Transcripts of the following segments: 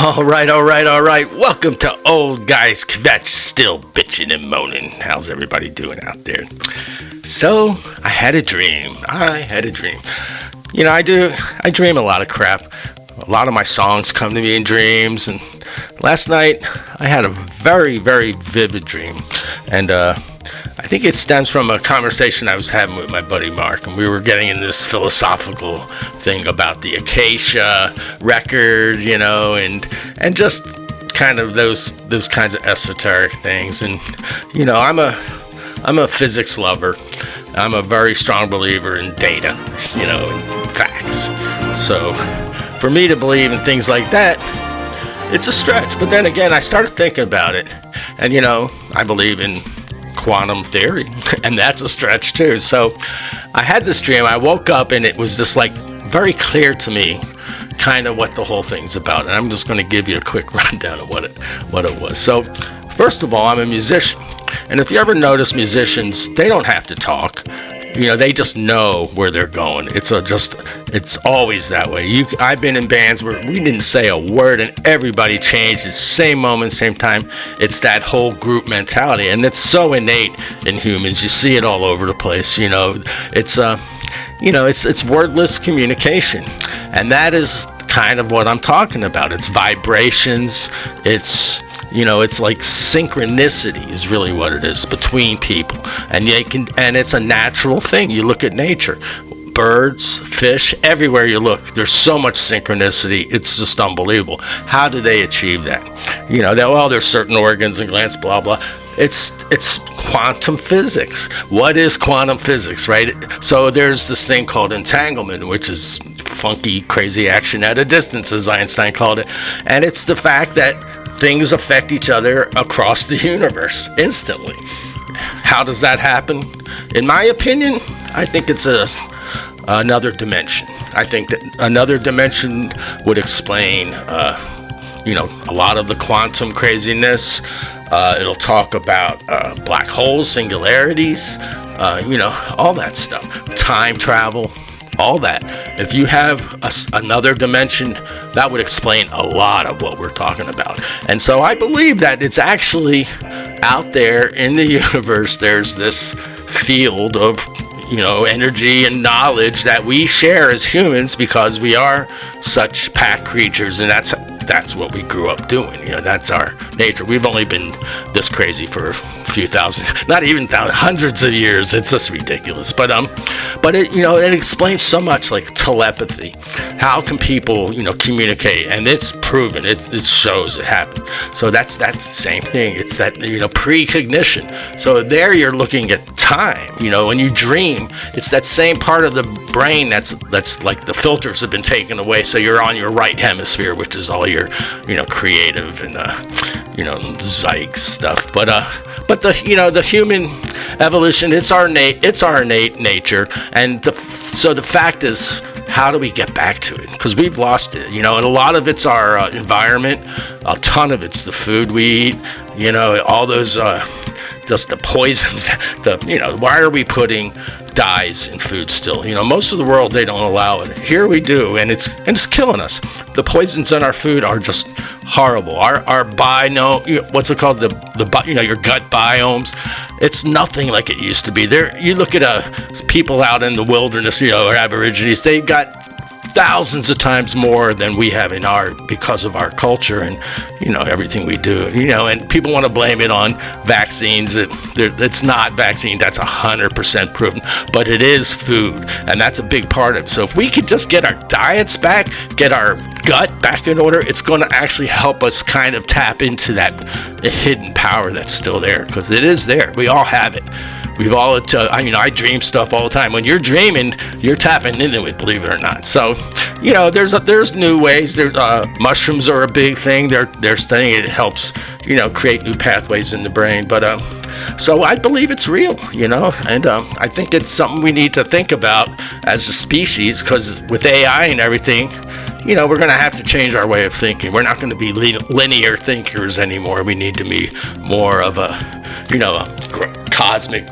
All right. Welcome to Old Guys Kvetch, still bitching and moaning. How's everybody doing out there? So, I had a dream. You know, I dream a lot of crap. A lot of my songs come to me in dreams, and last night I had a very, very vivid dream. And I think it stems from a conversation I was having with my buddy Mark, and we were getting in this philosophical thing about the Acacia record, you know, and just kind of those kinds of esoteric things. And you know, I'm a physics lover. I'm a very strong believer in data, you know, and facts. So for me to believe in things like that, it's a stretch. But then again, I started thinking about it, and you know, I believe in quantum theory, and that's a stretch too. So I had this dream. I woke up and it was just like very clear to me kind of what the whole thing's about, and I'm just going to give you a quick rundown of what it was. So first of all, I'm a musician, and if you ever notice, musicians, they don't have to talk. You know, they just know where they're going. It's always that way. I've been in bands where we didn't say a word and everybody changed at the same moment, same time. It's that whole group mentality, and it's so innate in humans. You see it all over the place. You know, it's wordless communication, and that is kind of what I'm talking about. It's vibrations. It's like synchronicity is really what it is between people, and it's a natural thing. You look at nature, birds, fish, everywhere you look, there's so much synchronicity. It's just unbelievable. How do they achieve that? You know, there's certain organs and glands, blah blah. It's quantum physics. What is quantum physics, right? So there's this thing called entanglement, which is funky, crazy action at a distance, as Einstein called it, and it's the fact that things affect each other across the universe instantly. How does that happen? In my opinion, I think it's another dimension. I think that another dimension would explain, a lot of the quantum craziness. It'll talk about black holes, singularities, all that stuff. Time travel. All that. If you have another dimension, that would explain a lot of what we're talking about. And so I believe that it's actually out there in the universe. There's this field of, energy and knowledge that we share as humans because we are such pack creatures, and that's what we grew up doing. That's our nature. We've only been this crazy for a few thousand, not even hundreds of years. It's just ridiculous. But it explains so much, like telepathy. How can people, communicate? And it's proven. It shows it happened. So that's the same thing. It's that, precognition. So there you're looking at time. When you dream, it's that same part of the brain that's like the filters have been taken away. So you're on your right hemisphere, which is all your, creative and, psych stuff. But the human evolution, it's our innate nature. And so the fact is, how do we get back to it? Because we've lost it, and a lot of it's our environment. A ton of it's the food we eat, all those, just the poisons, why are we putting dyes in food still? Most of the world, they don't allow it. Here we do, and it's killing us. The poisons in our food are just horrible. Our what's it called? Your gut biomes. It's nothing like it used to be. You look at people out in the wilderness, or Aborigines, they got thousands of times more than we have because of our culture and everything we do. And people want to blame it on vaccines. It's not vaccine. That's 100% proven, but it is food, and that's a big part of it. So if we could just get our diets back, get our gut back in order, it's going to actually help us kind of tap into that hidden power that's still there, because it is there. We all have it. We've all, I dream stuff all the time. When you're dreaming, you're tapping into it, believe it or not. So, there's new ways. Mushrooms are a big thing. They're studying it. It helps, create new pathways in the brain. But, so I believe it's real, and I think it's something we need to think about as a species, because with AI and everything, we're going to have to change our way of thinking. We're not going to be linear thinkers anymore. We need to be more of a cosmic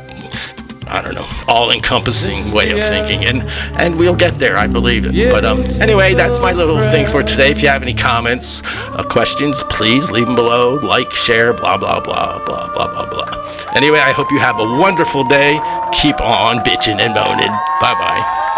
I don't know, all-encompassing way of thinking, and we'll get there, I believe it. But anyway, that's my little thing for today. If you have any comments, questions, please leave them below. Like, share, blah, blah, blah, blah, blah, blah, blah. Anyway, I hope you have a wonderful day. Keep on bitching and moaning. Bye-bye.